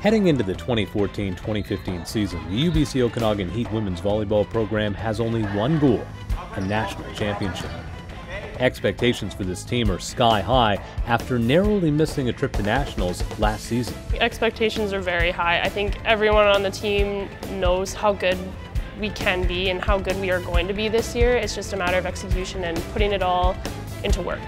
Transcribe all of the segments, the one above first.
Heading into the 2014-2015 season, the UBC Okanagan Heat women's volleyball program has only one goal: a national championship. Expectations for this team are sky high after narrowly missing a trip to nationals last season. Expectations are very high. I think everyone on the team knows how good we can be and how good we are going to be this year. It's just a matter of execution and putting it all into work.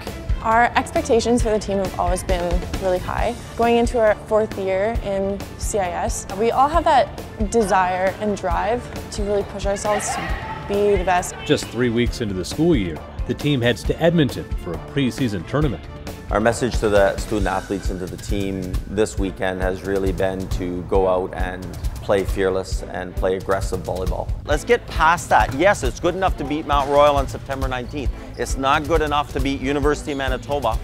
Our expectations for the team have always been really high. Going into our 4th year in CIS, we all have that desire and drive to really push ourselves to be the best. Just 3 weeks into the school year, the team heads to Edmonton for a preseason tournament. Our message to the student athletes and to the team this weekend has really been to go out and play fearless and play aggressive volleyball. Let's get past that. Yes, it's good enough to beat Mount Royal on September 19th. It's not good enough to beat University of Manitoba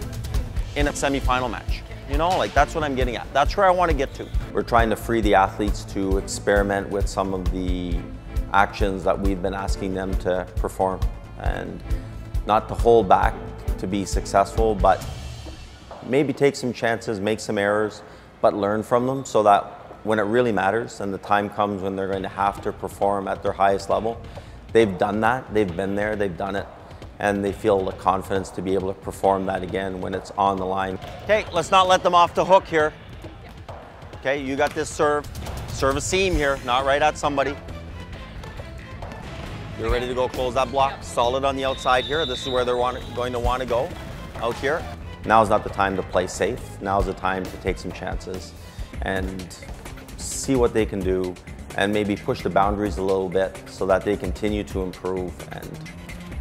in a semifinal match. You know, like that's what I'm getting at. That's where I want to get to. We're trying to free the athletes to experiment with some of the actions that we've been asking them to perform, and not to hold back to be successful, but maybe take some chances, make some errors, but learn from them so that when it really matters and the time comes when they're going to have to perform at their highest level, they've done that, they've been there, they've done it, and they feel the confidence to be able to perform that again when it's on the line. Okay, let's not let them off the hook here. Okay, you got this serve. Serve a seam here, not right at somebody. You're ready to go close that block. Solid on the outside here. This is where they're going to want to go, out here. Now's not the time to play safe. Now's the time to take some chances and see what they can do and maybe push the boundaries a little bit so that they continue to improve and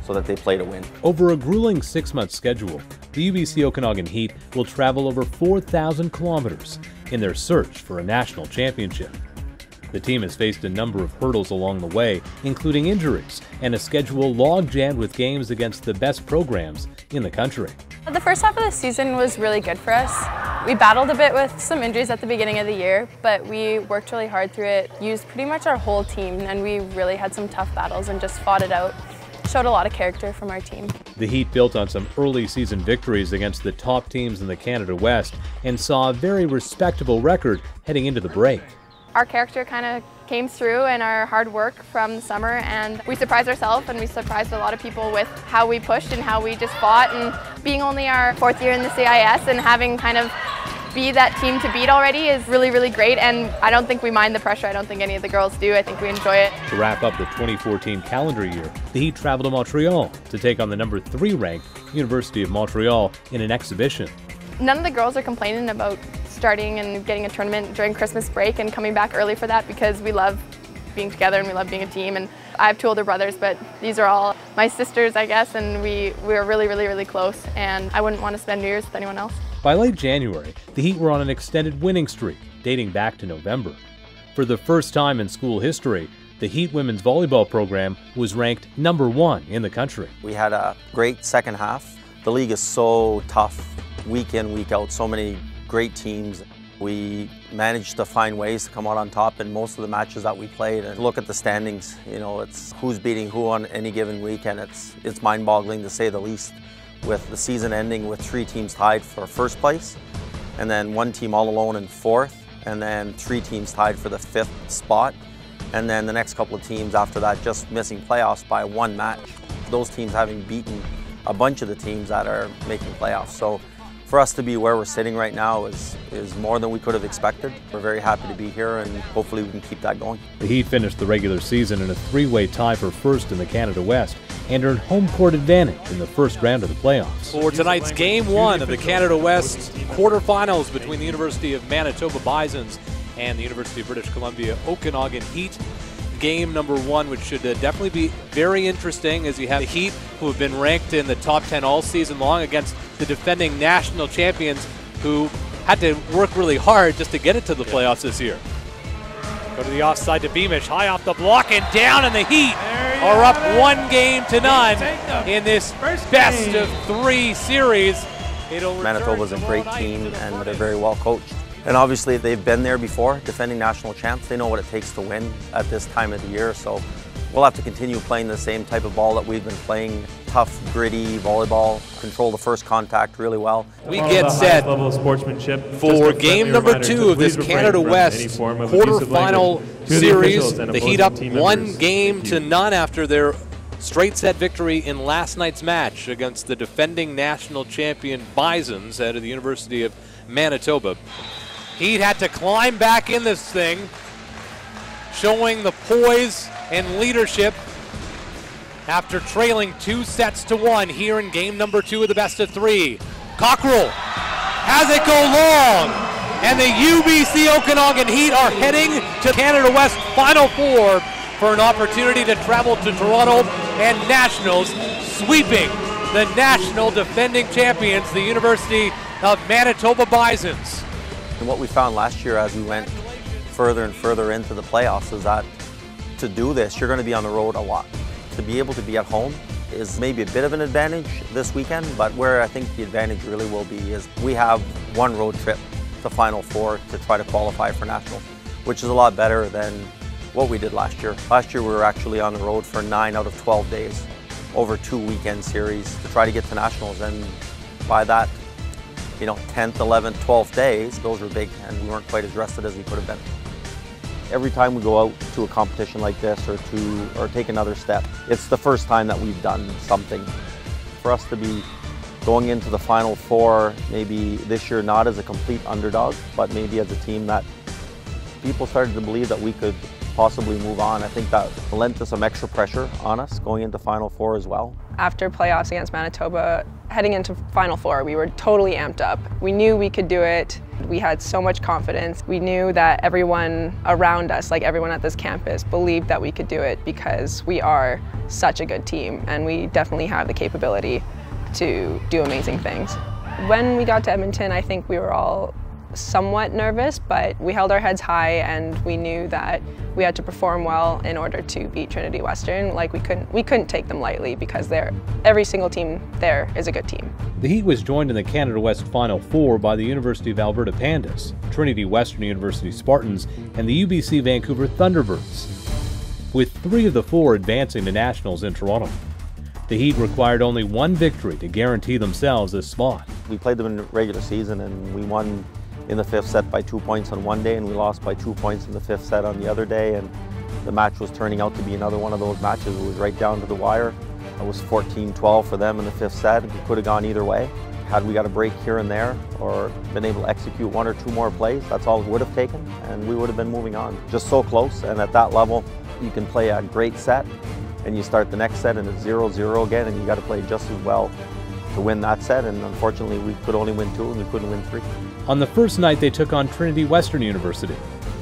so that they play to win. Over a grueling 6-month schedule, the UBC Okanagan Heat will travel over 4,000 kilometers in their search for a national championship. The team has faced a number of hurdles along the way, including injuries and a schedule log-jammed with games against the best programs in the country. The first half of the season was really good for us. We battled a bit with some injuries at the beginning of the year, but we worked really hard through it, used pretty much our whole team, and we really had some tough battles and just fought it out. Showed a lot of character from our team. The Heat built on some early season victories against the top teams in the Canada West and saw a very respectable record heading into the break. Our character kind of came through and our hard work from the summer, and we surprised ourselves and we surprised a lot of people with how we pushed and how we just fought, and being only our 4th year in the CIS and having kind of be that team to beat already is really, really great, and I don't think we mind the pressure. I don't think any of the girls do. I think we enjoy it. To wrap up the 2014 calendar year, the Heat traveled to Montreal to take on the number 3 ranked University of Montreal in an exhibition. None of the girls are complaining about starting and getting a tournament during Christmas break and coming back early for that, because we love being together and we love being a team. And I have 2 older brothers, but these are all my sisters, I guess, and we're really, really, really close, and I wouldn't want to spend New Year's with anyone else. By late January, the Heat were on an extended winning streak dating back to November. For the first time in school history, the Heat women's volleyball program was ranked number 1 in the country. We had a great second half. The league is so tough, week in, week out, so many great teams. We managed to find ways to come out on top in most of the matches that we played. And look at the standings, you know, it's who's beating who on any given week, and it's mind-boggling to say the least, with the season ending with 3 teams tied for 1st place, and then 1 team all alone in 4th, and then 3 teams tied for the 5th spot, and then the next couple of teams after that just missing playoffs by 1 match. Those teams having beaten a bunch of the teams that are making playoffs. So for us to be where we're sitting right now is more than we could have expected. We're very happy to be here, and hopefully we can keep that going. The Heat finished the regular season in a 3-way tie for 1st in the Canada West and earned home court advantage in the 1st round of the playoffs. For tonight's Game 1 of the Canada West quarterfinals between the University of Manitoba Bisons and the University of British Columbia Okanagan Heat. Game number 1, which should definitely be very interesting, as you have the Heat, who have been ranked in the top 10 all season long, against the defending national champions, who had to work really hard just to get it to the playoffs this year. Go to the offside to Beamish, high off the block and down, and the Heat are up 1-0 in this best of 3 series. Manitoba's a great team, and they're very well coached. And obviously they've been there before, defending national champs. They know what it takes to win at this time of the year, so we'll have to continue playing the same type of ball that we've been playing tough, gritty volleyball, control the first contact really well. We get set level of sportsmanship for game number 2 of this Canada West quarterfinal series. The Heat up 1-0 after their straight set victory in last night's match against the defending national champion Bisons out of the University of Manitoba. Heat had to climb back in this thing, showing the poise and leadership after trailing 2-1 here in game number 2 of the best of 3. Cockrell has it go long, and the UBC Okanagan Heat are heading to Canada West Final Four for an opportunity to travel to Toronto and Nationals, sweeping the national defending champions, the University of Manitoba Bisons. And what we found last year as we went further and further into the playoffs is that to do this, you're going to be on the road a lot. To be able to be at home is maybe a bit of an advantage this weekend, but where I think the advantage really will be is we have one road trip to Final Four to try to qualify for Nationals, which is a lot better than what we did last year. Last year we were actually on the road for 9 out of 12 days over 2 weekend series to try to get to Nationals, and by that, 10th, 11th, 12th days, those were big, and we weren't quite as rested as we could have been. Every time we go out to a competition like this or take another step, it's the first time that we've done something. For us to be going into the Final Four, maybe this year not as a complete underdog, but maybe as a team that people started to believe that we could possibly move on. I think that lent us some extra pressure on us going into Final Four as well. After playoffs against Manitoba, heading into Final Four, we were totally amped up. We knew we could do it. We had so much confidence. We knew that everyone around us, like everyone at this campus, believed that we could do it because we are such a good team and we definitely have the capability to do amazing things. When we got to Edmonton, I think we were all somewhat nervous, but we held our heads high and we knew that we had to perform well in order to beat Trinity Western. Like we couldn't take them lightly because every single team there is a good team. The Heat was joined in the Canada West Final Four by the University of Alberta Pandas, Trinity Western University Spartans, and the UBC Vancouver Thunderbirds, with 3 of the 4 advancing to Nationals in Toronto. The Heat required only 1 victory to guarantee themselves a spot. We played them in the regular season and we won in the 5th set by 2 points on one day, and we lost by 2 points in the 5th set on the other day, and the match was turning out to be another one of those matches. It was right down to the wire. It was 14-12 for them in the 5th set. It could have gone either way. Had we got a break here and there or been able to execute 1 or 2 more plays, that's all it would have taken, and we would have been moving on. Just so close, and at that level, you can play a great set, and you start the next set and it's 0-0 again, and you got to play just as well to win that set, and unfortunately we could only win 2 and we couldn't win 3. On the first night, they took on Trinity Western University.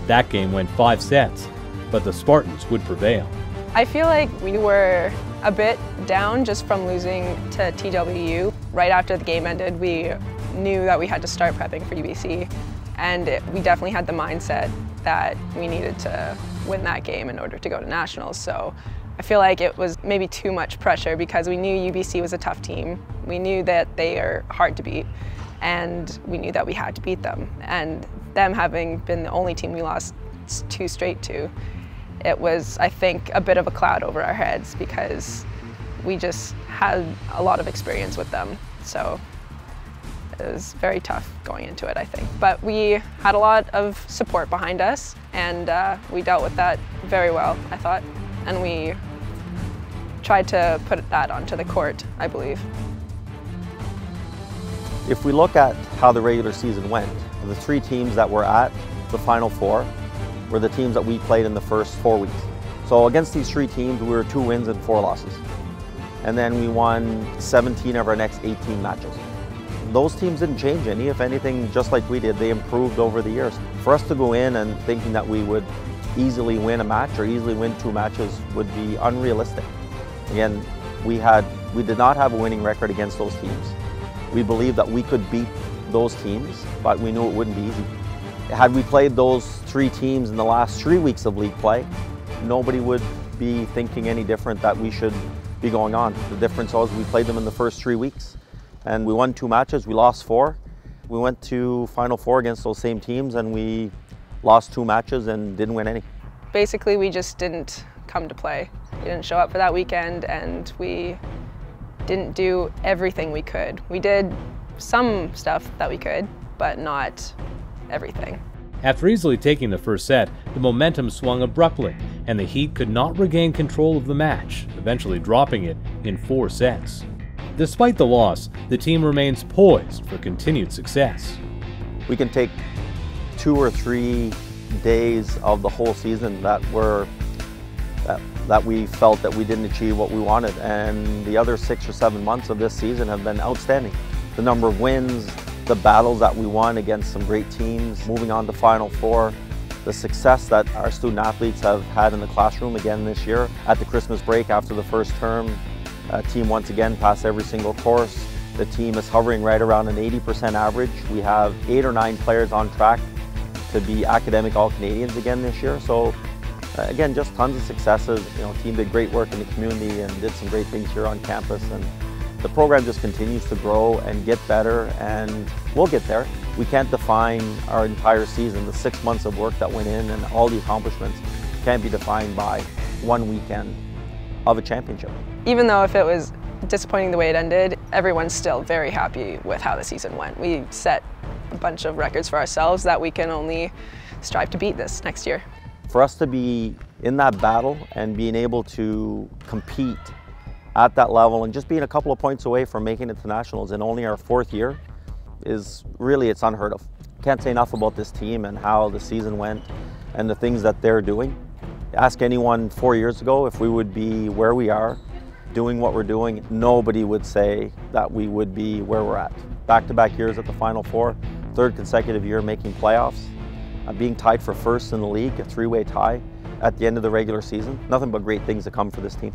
That game went 5 sets, but the Spartans would prevail. I feel like we were a bit down just from losing to TWU. Right after the game ended, we knew that we had to start prepping for UBC, and we definitely had the mindset that we needed to win that game in order to go to Nationals. So I feel like it was maybe too much pressure because we knew UBC was a tough team. We knew that they are hard to beat, and we knew that we had to beat them. And them having been the only team we lost 2 straight to, it was, I think, a bit of a cloud over our heads because we just had a lot of experience with them. So it was very tough going into it, I think. But we had a lot of support behind us, and we dealt with that very well, I thought. And we tried to put that onto the court, I believe. If we look at how the regular season went, the 3 teams that were at the Final Four were the teams that we played in the first 4 weeks. So against these 3 teams, we were 2 wins and 4 losses. And then we won 17 of our next 18 matches. Those teams didn't change any. If anything, just like we did, they improved over the years. For us to go in and thinking that we would easily win a match or easily win 2 matches would be unrealistic. Again, we did not have a winning record against those teams. We believed that we could beat those teams, but we knew it wouldn't be easy. Had we played those 3 teams in the last 3 weeks of league play, nobody would be thinking any different that we should be going on. The difference was we played them in the first 3 weeks, and we won 2 matches, we lost 4. We went to Final Four against those same teams, and we lost 2 matches and didn't win any. Basically, we just didn't come to play. We didn't show up for that weekend, and we didn't do everything we could. We did some stuff that we could, but not everything. After easily taking the first set, the momentum swung abruptly, and the Heat could not regain control of the match, eventually dropping it in 4 sets. Despite the loss, the team remains poised for continued success. We can take 2 or 3 days of the whole season that we felt that we didn't achieve what we wanted, and the other 6 or 7 months of this season have been outstanding. The number of wins, the battles that we won against some great teams, moving on to Final Four, the success that our student athletes have had in the classroom again this year. At the Christmas break after the first term, team once again passed every single course. The team is hovering right around an 80% average. We have 8 or 9 players on track to be academic All-Canadians again this year. So again, just tons of successes. You know, team did great work in the community and did some great things here on campus. And the program just continues to grow and get better, and we'll get there. We can't define our entire season. The 6 months of work that went in and all the accomplishments can't be defined by one weekend of a championship. Even though if it was disappointing the way it ended, everyone's still very happy with how the season went. We set a bunch of records for ourselves that we can only strive to beat this next year. For us to be in that battle and being able to compete at that level and just being a couple of points away from making it to nationals in only our 4th year is really, it's unheard of. Can't say enough about this team and how the season went and the things that they're doing. Ask anyone 4 years ago if we would be where we are, doing what we're doing, nobody would say that we would be where we're at. Back-to-back years at the Final Four, 3rd consecutive year making playoffs, being tied for 1st in the league, a 3-way tie at the end of the regular season. Nothing but great things to come for this team.